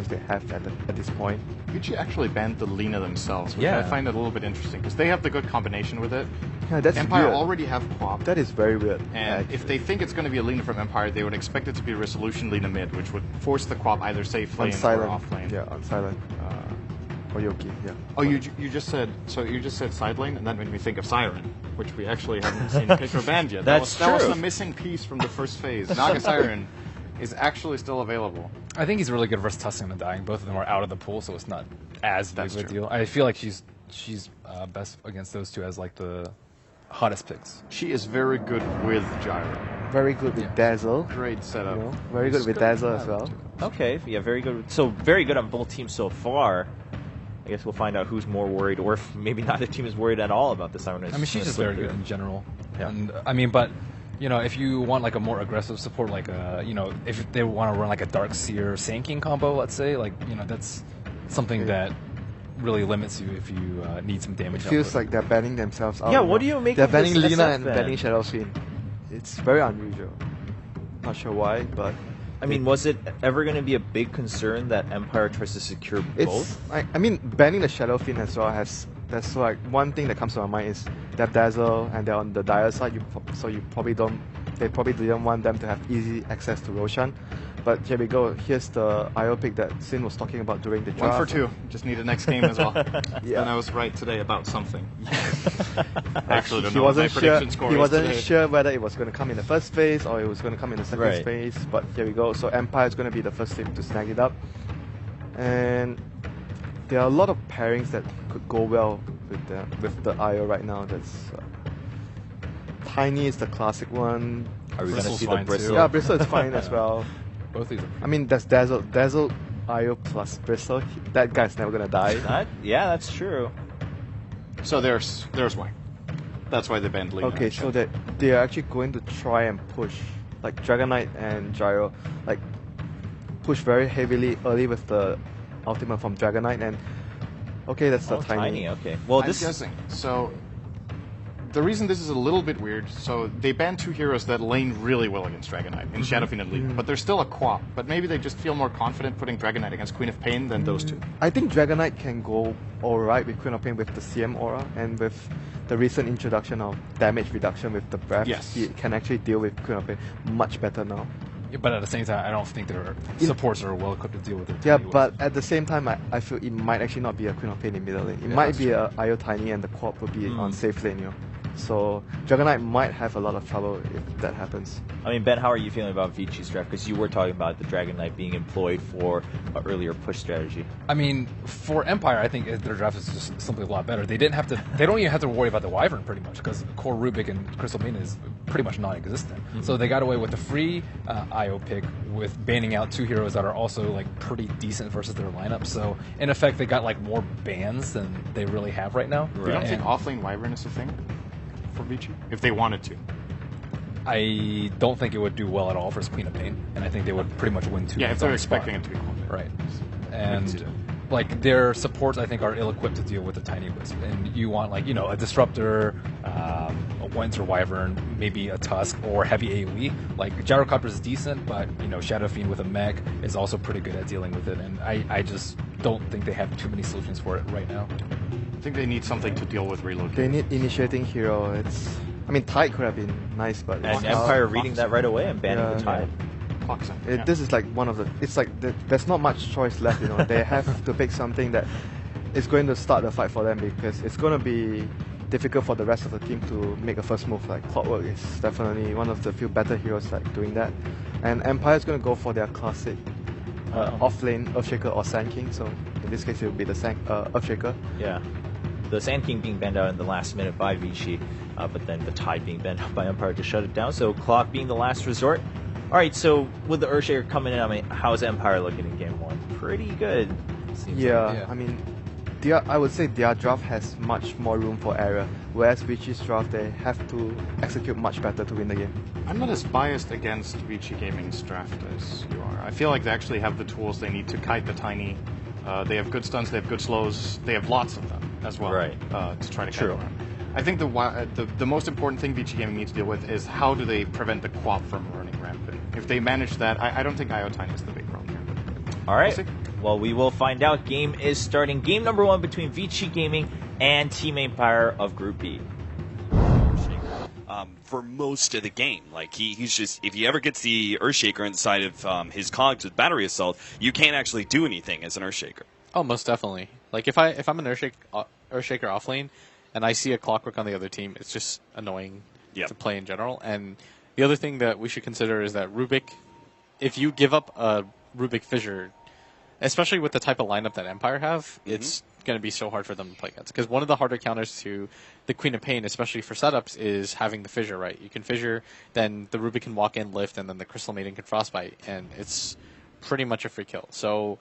choice they have at this point. Vici actually banned the Lina themselves, which I find it a little bit interesting, because they have the good combination with it. Yeah, that's Empire weird. already have Quap. That is very weird. And actually. if they think it's going to be a Lina from Empire, they would expect it to be a Resolution Lina mid, which would force the Quap either safe lane or off lane. Yeah, on silent. Or Yoki, yeah. Oh, you just said side lane, and that made me think of Siren, which we actually haven't seen picked or banned yet. That was the missing piece from the first phase. Naga Siren is actually still available. I think he's really good versus Tussin and Dying. Both of them are out of the pool, so it's not as big of a deal. I feel like she's best against those two as like the hottest picks. She is very good with Gyro. Very good with Dazzle. Great setup. You know, very good with Dazzle as well. Okay, yeah, very good. So very good on both teams so far. I guess we'll find out who's more worried, or if maybe neither team is worried at all about the Siren. I mean, she's just very good in general. Yeah. And I mean, but you know, if you want like a more aggressive support, like you know, if they want to run like a Dark Seer Sand King combo, let's say, like you know, that's something that really limits you if you need some damage. Feels like they're banning themselves out. Yeah, what do you make They're of this banning Lina SF and ban? banning Shadowfiend. It's very unusual. Not sure why, but I mean, was it ever going to be a big concern that Empire tries to secure both? I mean, banning the Shadowfiend as well that's like one thing that comes to my mind is that Dazzle and they're on the Dire side, they probably didn't want them to have easy access to Roshan. But here we go. Here's the I.O pick that Sin was talking about during the draft. 1 for 2. Just need a next game as well. Yeah. And I was right today about something. I actually don't He know what my wasn't sure. prediction score He is wasn't today. sure whether it was going to come in the first phase or it was going to come in the second Right. phase. But here we go. So Empire is going to be the first team to snag it up, and there are a lot of pairings that could go well with the IO right now. That's Tiny is the classic one. Are we going to Bristle's see the fine, too. Bristle? Yeah, Bristle is fine as well. Both these are. I mean, that's Dazzle IO plus Bristle. That guy's never gonna die. Yeah, that's true. So there's why. That's why they banned Lina. Okay, so they are actually going to try and push, like Dragon Knight and Gyro, like push very heavily early with the ultimate from Dragon Knight, and okay, that's the Tiny. Okay. Well, I'm guessing. So the reason this is a little bit weird, so they banned 2 heroes that lane really well against Dragon Knight in Shadowfiend and Lina, but they're still a Quap. But maybe they just feel more confident putting Dragon Knight against Queen of Pain than those two. I think Dragon Knight can go alright with Queen of Pain with the CM aura, and with the recent introduction of damage reduction with the breath, Yes. he can actually deal with Queen of Pain much better now. Yeah, but at the same time, I don't think their supports are well equipped to deal with it. Yeah, but at the same time, I feel it might actually not be a Queen of Pain in middle lane. It might be a IO Tiny and the Quap will be on safe lane, you know. So Dragon Knight might have a lot of trouble if that happens. I mean, Ben, how are you feeling about Vici's draft? Because you were talking about the Dragon Knight being employed for an earlier push strategy. I mean, for Empire, I think their draft is just simply a lot better. They didn't have to. They don't even have to worry about the Wyvern pretty much because core Rubik and Crystal Maiden is pretty much non-existent. So they got away with the free IO pick with banning out 2 heroes that are also like pretty decent versus their lineup. So in effect, they got like more bans than they really have right now. You don't think offlane Wyvern is a thing for Vici? If they wanted to. I don't think it would do well at all versus Queen of Pain, and I think they would pretty much win 2. Yeah, if games they're on the spot. expecting it to be confident. Right. And like their supports, I think, are ill-equipped to deal with the Tiny Wisp. And you want like a Disruptor, a Winter Wyvern, maybe a Tusk, or heavy AoE. Like Gyrocopter is decent, but Shadow Fiend with a mech is also pretty good at dealing with it. And I just don't think they have too many solutions for it right now. I think they need something to deal with reload. They need initiating hero. Tide could have been nice, but And Empire reading that right away and banning the Tide. This is like one of the. It's like there's not much choice left. They have to pick something that is going to start the fight for them because it's going to be difficult for the rest of the team to make a first move. Like Clockwork is definitely one of the few better heroes like doing that, and Empire is going to go for their classic off-lane Earthshaker or Sand King. So in this case, it will be the Earthshaker. Yeah. The Sand King being banned out in the last minute by Vici, but then the Tide being banned out by Empire to shut it down. So Clock being the last resort. All right, so with the Earthshaker coming in, how's Empire looking in Game 1? Pretty good. Yeah, I would say their draft has much more room for error, whereas Vici's draft, they have to execute much better to win the game. I'm not as biased against Vici Gaming's draft as you are. I feel like they actually have the tools they need to kite the Tiny. They have good stuns, they have good slows, they have lots of them as well to try to kite around. I think the most important thing Vici Gaming needs to deal with is how do they prevent the Quap from running rampant. If they manage that, I don't think IO Tiny is the big problem here. All right. We'll see. Well, we will find out. Game is starting. Game number 1 between Vici Gaming and Team Empire of Group B. For most of the game, like he's just, if he ever gets the Earthshaker inside of his cogs with battery assault, you can't actually do anything as an Earthshaker. Oh, most definitely. Like if I'm an Earthshaker off lane, and I see a Clockwork on the other team, it's just annoying to play in general. And the other thing that we should consider is that Rubik, if you give up a Rubik Fissure, especially with the type of lineup that Empire have, it's going to be so hard for them to play against. Because one of the harder counters to the Queen of Pain, especially for setups, is having the Fissure, right? You can Fissure, then the Rubik can walk in, lift, and then the Crystal Maiden can Frostbite, and it's pretty much a free kill. So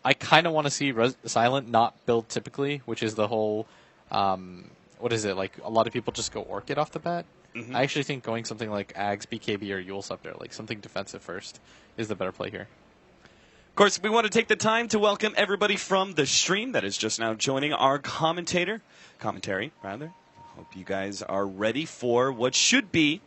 I kind of want to see Silent not build typically, which is the whole, what is it, like a lot of people just go Orchid off the bat. I actually think going something like Ags, BKB, or Yule Scepter, like something defensive first, is the better play here. Of course, we want to take the time to welcome everybody from the stream that is just now joining our commentary. Hope you guys are ready for what should be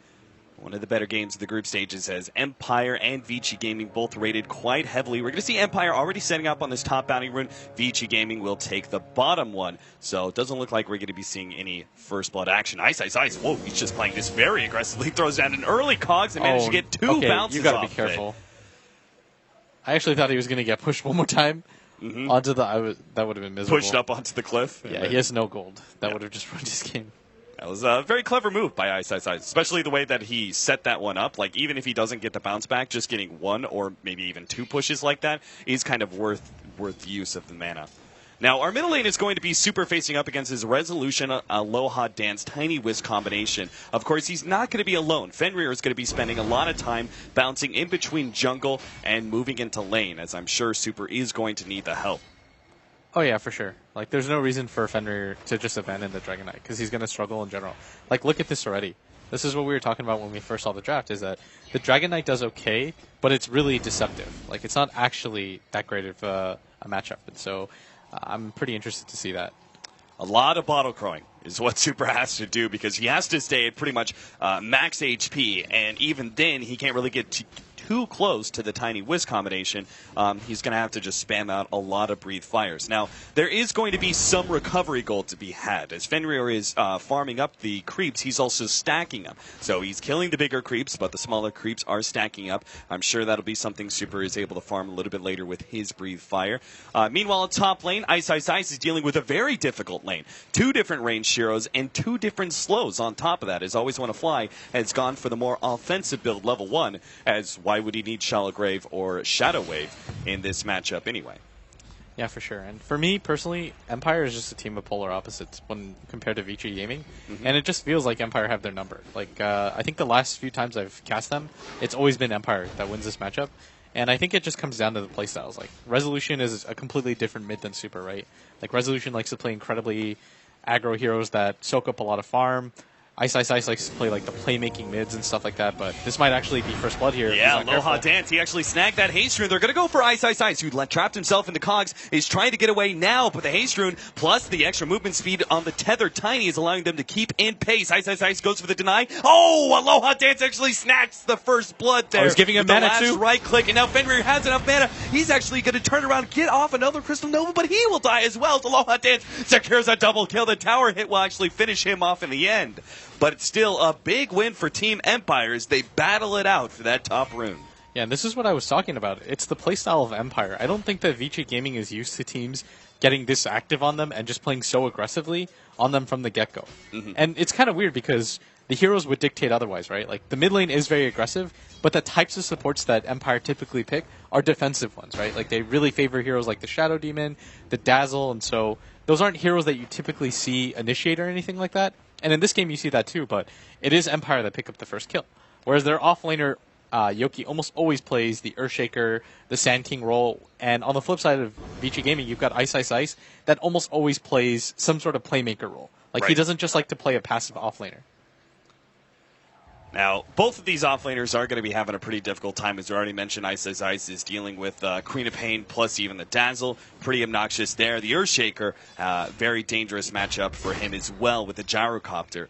one of the better games of the group stages, as Empire and Vici Gaming both rated quite heavily. We're going to see Empire already setting up on this top bounty rune. Vici Gaming will take the bottom one. So it doesn't look like we're going to be seeing any first blood action. Ice. Whoa, he's just playing this very aggressively. Throws down an early cogs and managed to get two bounces you got to off be careful. I actually thought he was going to get pushed one more time onto the. That would have been miserable. Pushed up onto the cliff. Yeah, he has no gold. That would have just ruined his game. That was a very clever move by Ice, especially the way that he set that one up. Like, even if he doesn't get the bounce back, just getting one or maybe even two pushes like that is kind of worth use of the mana. Now, our middle lane is going to be Super facing up against his Resolution, Aloha Dance, Tiny Whisk combination. Of course, he's not going to be alone. Fenrir is going to be spending a lot of time bouncing in between jungle and moving into lane, as I'm sure Super is going to need the help. Oh, yeah, for sure. Like, there's no reason for Fenrir to just abandon the Dragon Knight, because he's going to struggle in general. Like, look at this already. This is what we were talking about when we first saw the draft, is that the Dragon Knight does okay, but it's really deceptive. Like, it's not actually that great of a matchup. And so I'm pretty interested to see that. A lot of bottle crowing is what Super has to do, because he has to stay at pretty much max HP, and even then he can't really get too close to the Tiny Whisk combination. He's going to have to just spam out a lot of Breathe Fires. Now, there is going to be some recovery gold to be had. As Fenrir is farming up the creeps, he's also stacking them. So he's killing the bigger creeps, but the smaller creeps are stacking up. I'm sure that'll be something Super is able to farm a little bit later with his Breathe Fire. Meanwhile, at top lane, Ice is dealing with a very difficult lane. 2 different ranged heroes and 2 different slows on top of that, as Always Wanna Fly has gone for the more offensive build, level 1, as why would he need Shallow Grave or Shadow Wave in this matchup anyway? Yeah, for sure. And for me, personally, Empire is just a team of polar opposites when compared to Vici Gaming. And it just feels like Empire have their number. Like, I think the last few times I've cast them, it's always been Empire that wins this matchup. And I think it just comes down to the playstyles. Like, Resolution is a completely different mid than Super, right? Like, Resolution likes to play incredibly aggro heroes that soak up a lot of farm. Ice likes to play like the playmaking mids and stuff like that, but this might actually be first blood here. Yeah, Aloha Dance, he actually snagged that haste rune. They're going to go for Ice, who trapped himself in the cogs, is trying to get away now, but the haste rune plus the extra movement speed on the tethered Tiny is allowing them to keep in pace. Ice goes for the deny. Oh, Aloha Dance actually snacks the first blood there. I was giving him mana too. Right click, and now Fenrir has enough mana. He's actually going to turn around, get off another Crystal Nova, but he will die as well. Aloha Dance secures a double kill. The tower hit will actually finish him off in the end. But it's still a big win for Team Empire as they battle it out for that top rune. Yeah, and this is what I was talking about. It's the playstyle of Empire. I don't think that Vici Gaming is used to teams getting this active on them and just playing so aggressively on them from the get-go. And it's kind of weird because the heroes would dictate otherwise, right? Like, the mid lane is very aggressive, but the types of supports that Empire typically pick are defensive ones, right? Like, they really favor heroes like the Shadow Demon, the Dazzle, and so those aren't heroes that you typically see initiate or anything like that. And in this game, you see that too, but it is Empire that pick up the first kill. Whereas their offlaner, Yoki, almost always plays the Earthshaker, the Sand King role, and on the flip side of Vici Gaming, you've got Ice that almost always plays some sort of playmaker role. Like, he doesn't just like to play a passive offlaner. Now, both of these offlaners are going to be having a pretty difficult time. As we already mentioned, Ice is dealing with Queen of Pain plus even the Dazzle. Pretty obnoxious there. The Earthshaker, very dangerous matchup for him as well with the Gyrocopter.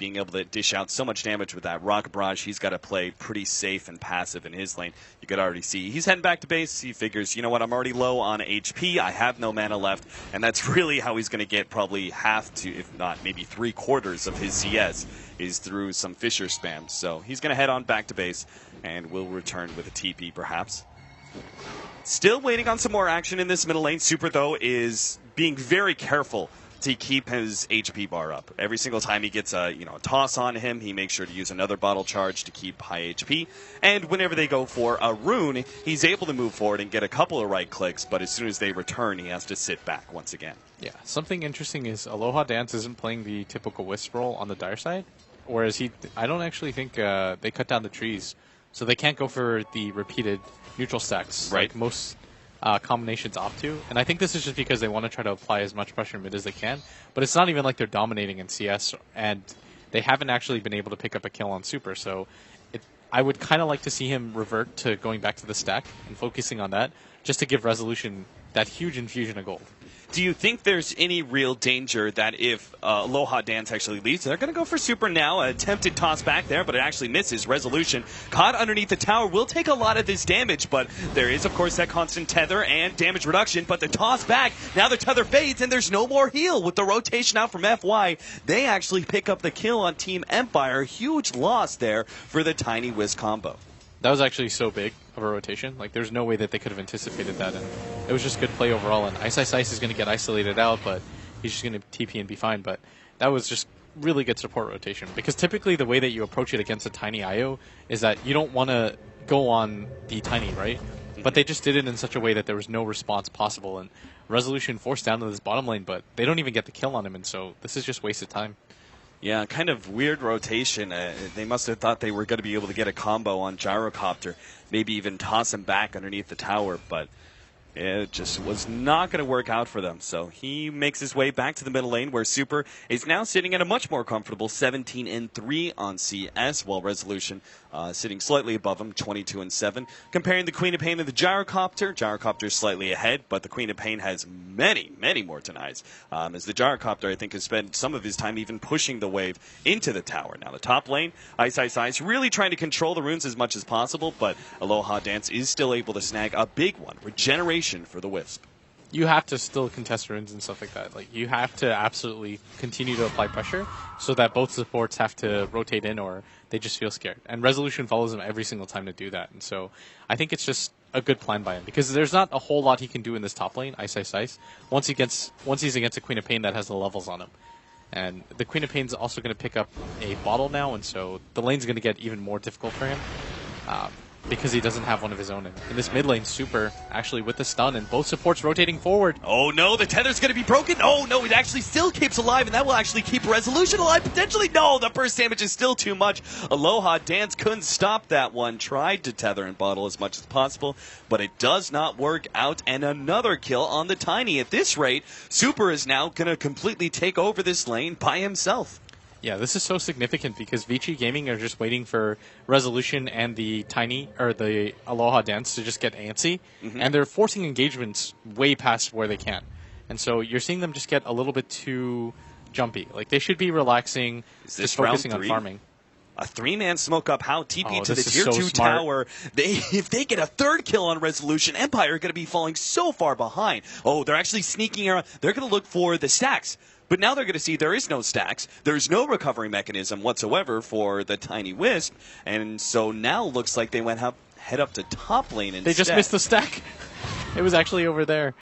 being able to dish out so much damage with that Rocket Barrage, he's got to play pretty safe and passive in his lane. You could already see he's heading back to base. He figures, you know what, I'm already low on HP. I have no mana left, and that's really how he's going to get probably half to, if not maybe 3/4 of his CS is through some Fissure spam. So he's going to head on back to base, and will return with a TP perhaps. Still waiting on some more action in this middle lane. Super, though, is being very careful to keep his HP bar up. Every single time he gets a toss on him, he makes sure to use another bottle charge to keep high HP. And whenever they go for a rune, he's able to move forward and get a couple of right clicks, but as soon as they return, he has to sit back once again. Yeah, something interesting is Aloha Dance isn't playing the typical Wisp role on the dire side, whereas I don't actually think they cut down the trees, so they can't go for the repeated neutral stacks like most combinations opt to. And I think this is just because they want to try to apply as much pressure mid as they can, but it's not even like they're dominating in CS, and they haven't actually been able to pick up a kill on Super, so I would kind of like to see him revert to going back to the stack and focusing on that, just to give Resolution that huge infusion of gold. Do you think there's any real danger that if Aloha Dance actually leads, they're going to go for Super now? A attempted toss back there, but it actually misses. Resolution caught underneath the tower will take a lot of this damage, but there is, of course, that constant tether and damage reduction. But the toss back, now the tether fades, and there's no more heal. With the rotation out from FY, they actually pick up the kill on Team Empire. Huge loss there for the Tiny Wiz combo. That was actually so big of a rotation. Like, there's no way that they could have anticipated that, and it was just good play overall. And Ice is going to get isolated out, but he's just going to TP and be fine. But that was just really good support rotation, because typically the way that you approach it against a Tiny I.O is that you don't want to go on the Tiny, right? But they just did it in such a way that there was no response possible, and Resolution forced down to this bottom lane, but they don't even get the kill on him, and so this is just wasted time. Yeah, kind of weird rotation. They must have thought they were going to be able to get a combo on Gyrocopter, maybe even toss him back underneath the tower, but it just was not going to work out for them. So he makes his way back to the middle lane, where Super is now sitting at a much more comfortable 17-3 on CS, while Resolution sitting slightly above him, 22-7. Comparing the Queen of Pain and the Gyrocopter, Gyrocopter is slightly ahead, but the Queen of Pain has many, many more denies. As the Gyrocopter, I think, has spent some of his time even pushing the wave into the tower. Now the top lane, Ice, really trying to control the runes as much as possible, but Aloha Dance is still able to snag a big one. Regeneration for the Wisp. You have to still contest runes and stuff like that. Like, you have to absolutely continue to apply pressure so that both supports have to rotate in, or they just feel scared. And Resolution follows him every single time to do that. And so I think it's just a good plan by him, because there's not a whole lot he can do in this top lane, Ice. Once he's against a Queen of Pain that has the levels on him. And the Queen of Pain's also going to pick up a bottle now, and so the lane's going to get even more difficult for him. Because he doesn't have one of his own. In this mid lane, Super actually with the stun, and both supports rotating forward. Oh no, the tether's going to be broken. Oh no, it actually still keeps alive, and that will actually keep Resolution alive potentially. No, the burst damage is still too much. Aloha Dance couldn't stop that one. Tried to tether and bottle as much as possible, but it does not work out. And another kill on the Tiny. At this rate, Super is now going to completely take over this lane by himself. Yeah, this is so significant because Vici Gaming are just waiting for Resolution and the Tiny, or the Aloha Dance, to just get antsy, and they're forcing engagements way past where they can. And so you're seeing them just get a little bit too jumpy. Like, they should be relaxing, just focusing on farming. A three-man smoke up, how TP to the Tier 2 tower. If they get a third kill on Resolution, Empire are going to be falling so far behind. Oh, they're actually sneaking around. They're going to look for the stacks. But now they're going to see there is no stacks. There's no recovery mechanism whatsoever for the Tiny Wisp. And so now looks like they head up to top lane instead. They just missed the stack. It was actually over there.